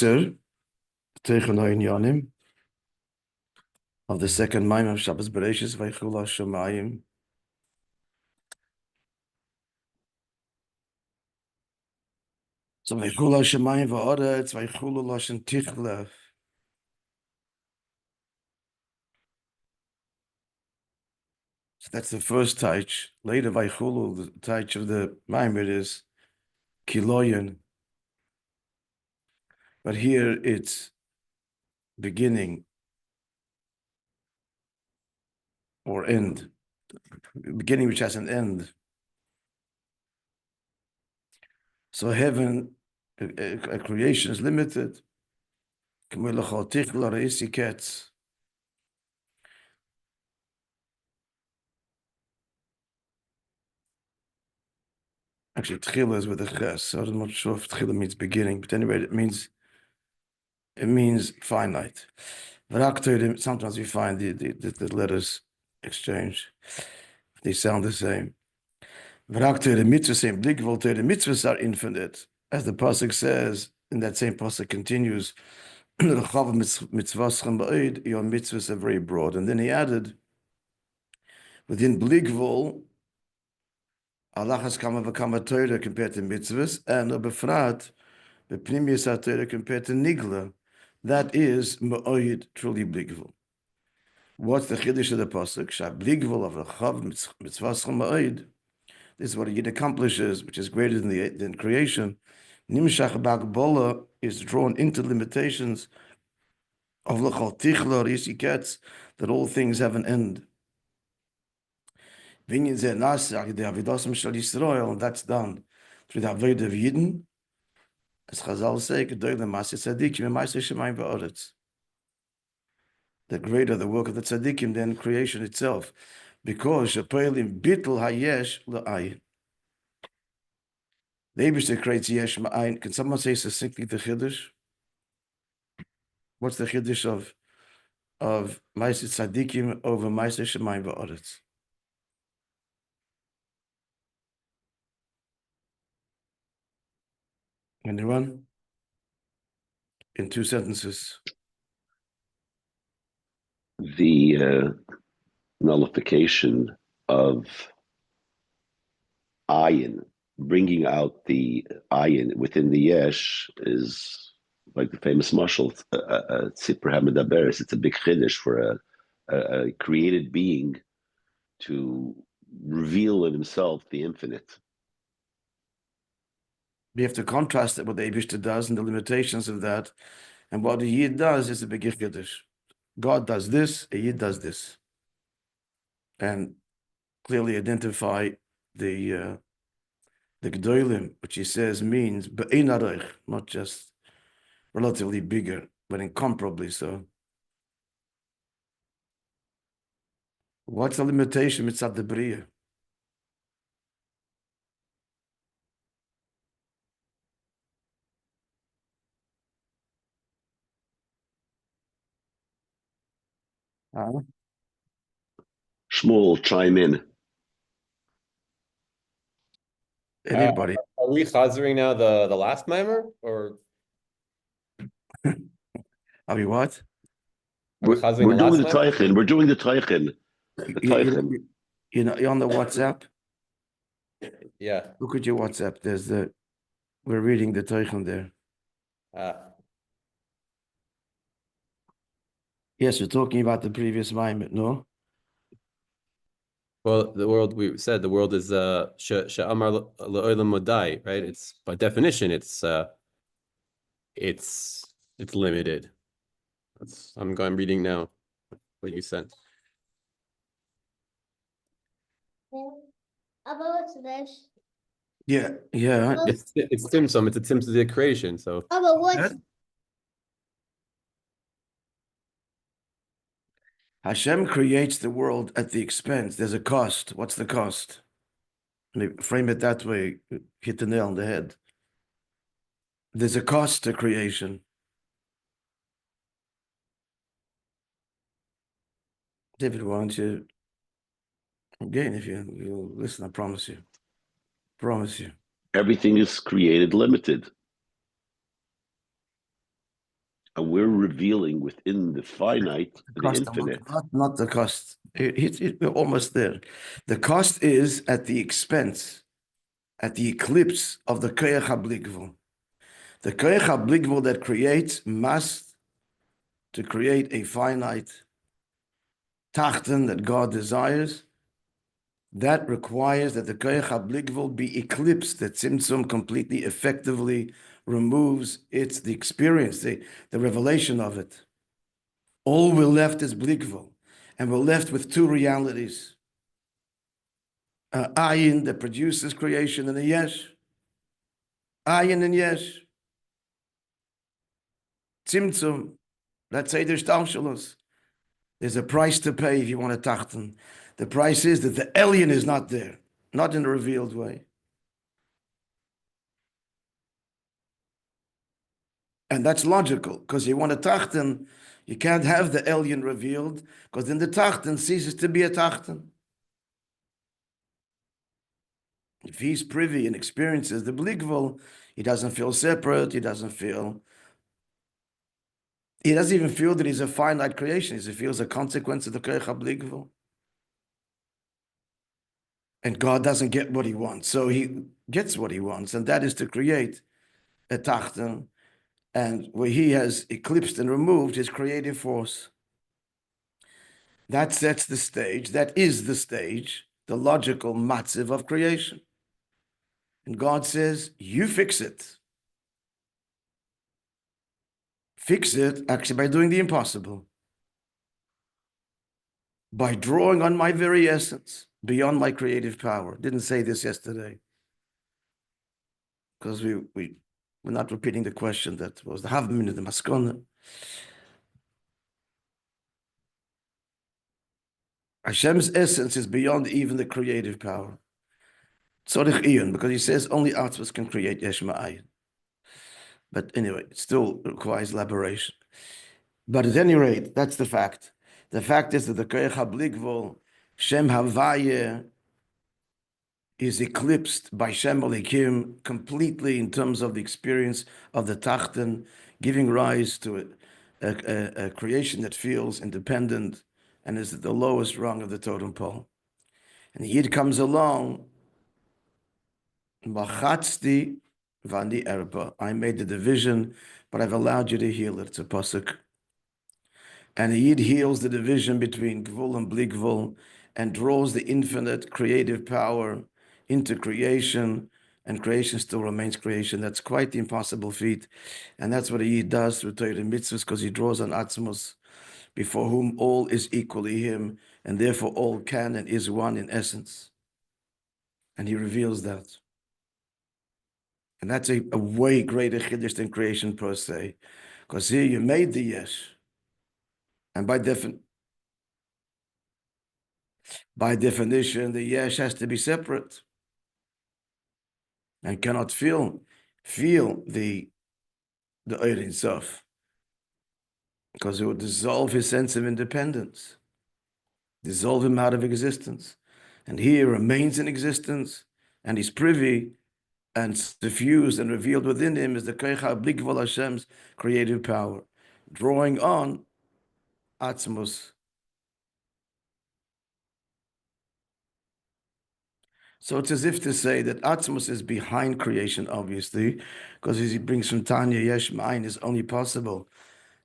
of the second Maamar of Shabbos Berashit, Vay'chulu השמים. So ויכולו השמים והארץ, ויכולו ה'תשכ. So that's the first h'tשכ. Later, ויכולו, the h'tשכ of the Maamar is kiloyan. But here it's beginning or end. Beginning which has an end. So heaven, a creation is limited. Actually, tchila is with a ches, so I'm not sure if tchila means beginning, but anyway, it means finite. Sometimes we find the letters exchange. They sound the same. The mitzvahs are infinite. As the pasuk says, in that same pasuk continues, your mitzvahs are very broad. And then he added, within bligvol, Allah has come of a Torah compared to mitzvahs, and befrat, the pnimius Torah compared to nigla. That is ma'oid, truly bligvol. What's the chiddush of the pasuk? Shab bligvol of chav mitzvahs ma'oid. This is what it accomplishes, which is greater than creation. Nimshach ba'gbola is drawn into limitations of l'chol tichla risiketz, that all things have an end. And that's done through the avodah of Yidden, as Chazal say, the greater the work of the tzaddikim than creation itself, because shapoilim bittul hayesh la'ayin. The Eibishter creates yesh ma'ayin. Can someone say succinctly the chiddush? What's the chiddush of Ma'aseh tzaddikim over Ma'aseh Shemayim v'Aretz? Anyone? In 2 sentences. The nullification of ayin, bringing out the ayin within the yesh, is like the famous mashal, Tzipur HaMedaberes. It's a big chiddush for a created being to reveal in himself the infinite. We have to contrast it with what the Eibishter does and the limitations of that. And what the Yid does is a big chiddush. God does this, a Yid does this. And clearly identify the Gdolim, which he says means be'ein aroich, not just relatively bigger, but incomparably so. What's the limitation mitzad the Bria? Shmuel, chime in. Anybody? Are we chazering now the last Maamar, or Are we what? are we chazering We're the doing last the Maamar? Teichen. We're doing the Teichen. You know, you're on the WhatsApp? Yeah. Look at your WhatsApp. We're reading the Teichen there. Yes, we're talking about the previous Maamar, no? Well, the world, we said the world is she'amar le'olam modai, right? It's by definition, it's limited. I'm reading now what you sent. What's this? Yeah. It's Tzimtzum. It's a Tzimtzum of the creation. So What's Hashem creates the world at the expense. There's a cost. What's the cost? Maybe frame it that way, hit the nail on the head. There's a cost to creation. David, why don't you, again, if you listen, I promise you. Promise you. Everything is created limited. And we're revealing within the finite, the Cost, infinite. not the cost. We're almost there. The cost is at the expense, at the eclipse of the koach habligvul. The koach habligvul that creates must, to create a finite tachten that God desires, that requires that the koach habligvul be eclipsed, that tzimtzum completely, effectively removes the experience, the revelation of it. All we're left is bligvul, and we're left with two realities. Ayin that produces creation and a yesh. Ayin and yesh. Tzimtzum, let's say there's taushulus. There's a price to pay if you want to tachten. The price is that the alien is not there, not in a revealed way. And that's logical, because you want to tachten, you can't have the alien revealed, because then the tachten ceases to be a tachten. If he's privy and experiences the bligvul, he doesn't feel separate, he doesn't even feel that he's a finite creation, he feels a consequence of the koach habligvul. And God doesn't get what he wants, so he gets what he wants, and that is to create a tachten, and where he has eclipsed and removed his creative force. That sets the stage, that is the stage, the logical matziv of creation. And God says, you fix it. Fix it actually by doing the impossible. By drawing on my very essence, beyond my creative power. Didn't say this yesterday. Because we're not repeating the question that was the Havmin of the Maskona. Hashem's essence is beyond even the creative power. Tzorich Iyun, because he says only Atzvos can create Yesh Ma'ayin. But anyway, it still requires elaboration. But at any rate, that's the fact. The fact is that the koach habligvul, Shem Havaya, is eclipsed by Shem Elikim completely in terms of the experience of the tachten, giving rise to a creation that feels independent and is at the lowest rung of the totem pole. And the Yid comes along, Machatzti v'ani erba. I made the division, but I've allowed you to heal it. It's a pasuk. And the Yid heals the division between Gvul and Bligvul and draws the infinite creative power into creation, and creation still remains creation. That's quite the impossible feat. And that's what a Yid does through Torah mitzvahs, because he draws on Atzmos, before whom all is equally him, and therefore all can and is one in essence. And he reveals that. And that's a way greater chiddush than creation per se. Because here you made the yesh. And by definition, the yesh has to be separate. And cannot feel the Eir Ein Sof. Because it would dissolve his sense of independence. Dissolve him out of existence. And he remains in existence, and he's privy and diffused and revealed within him is the koach habligvul, Hashem's creative power, drawing on Atzmos. So it's as if to say that Atzmos is behind creation, obviously, because as he brings from Tanya, Yesh Ma'ayin is only possible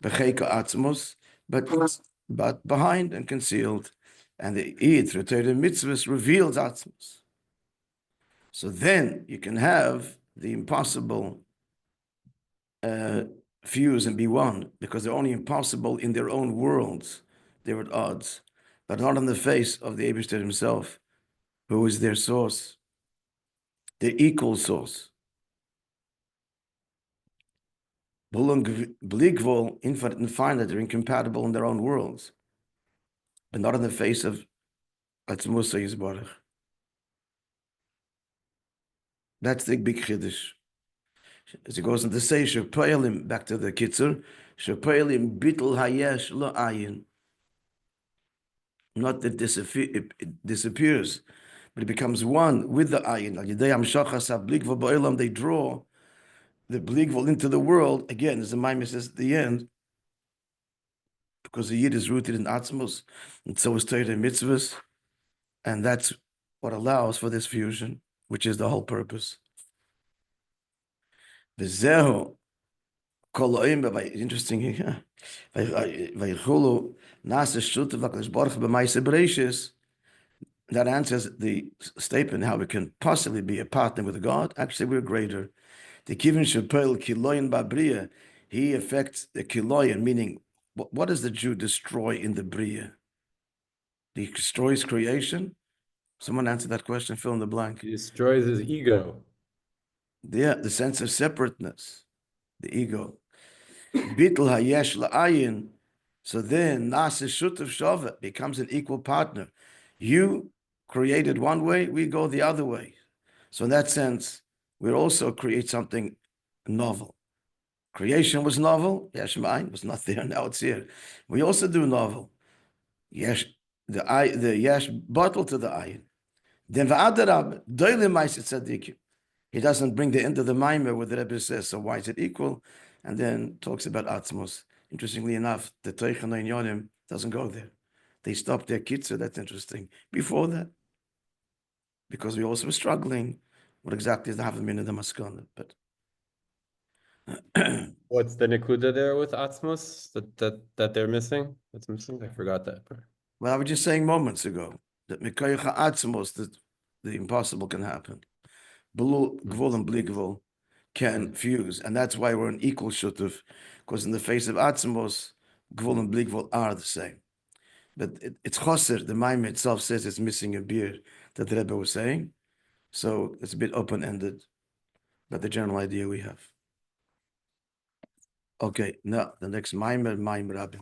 b'cheika Atzmos, but behind and concealed. And the Eid, through Torah mitzvahs, reveals Atzmos. So then you can have the impossible fuse and be one, because they're only impossible in their own worlds. They're at odds, but not on the face of the Eibishter himself, who is their source, their equal source. Bligvul, infinite and finite, they're incompatible in their own worlds, but not on the face of Atzmos Yisbarach. That's the big chiddush. As he goes on to say, Shepoelim, back to the Kitzur, Shepoelim bittul hayesh lo ayin. Not that it disappears, but it becomes one with the ayin. They draw the bligvul into the world. Again, as the Maimon says at the end, because the Yid is rooted in Atzmos, and so is Torah and mitzvahs, and that's what allows for this fusion, which is the whole purpose. V'zehu kol ha'im, interesting here. Viכולו nasa shutav HaKadosh Baruch Hu b'maaseh Beraishis. That answers the statement how we can possibly be a partner with God. Actually, we're greater. The kivin shepel kiloyin ba'briya. He affects the kiloyin, meaning what does the Jew destroy in the bria? He destroys creation. Someone answer that question. Fill in the blank. He destroys his ego. Yeah, the sense of separateness, the ego. Bitl hayesh la'ayin. So then, nasa shutav shava becomes an equal partner. You created one way, we go the other way. So in that sense, we also create something novel. Creation was novel. Yesh mine was not there. Now it's here. We also do novel. Yesh the yesh bottle to the ayin. Then va'adarab doile ma'aser tzadikim. He doesn't bring the end of the Maimer where the Rebbe says, so why is it equal? And then talks about Atzmos. Interestingly enough, the Teichen and Yonim doesn't go there. They stop their kitzur. That's interesting. Before that, because we also were struggling what exactly is the Havamina the Maskana. But What's the Nikuda there with Atzmos that they're missing? That's missing? I forgot that part. well, I was just saying moments ago that Mikoyach Atzmos, that the impossible can happen. Gvul and Bli Gvul can fuse, and that's why we're an equal shutuf, because in the face of Atzmos, Gvul and Bli Gvul are the same. But it's choser. The Maimon itself says it's missing a beer that the Rebbe was saying, so it's a bit open-ended, but the general idea we have. Okay, now the next Maimon Rabbi.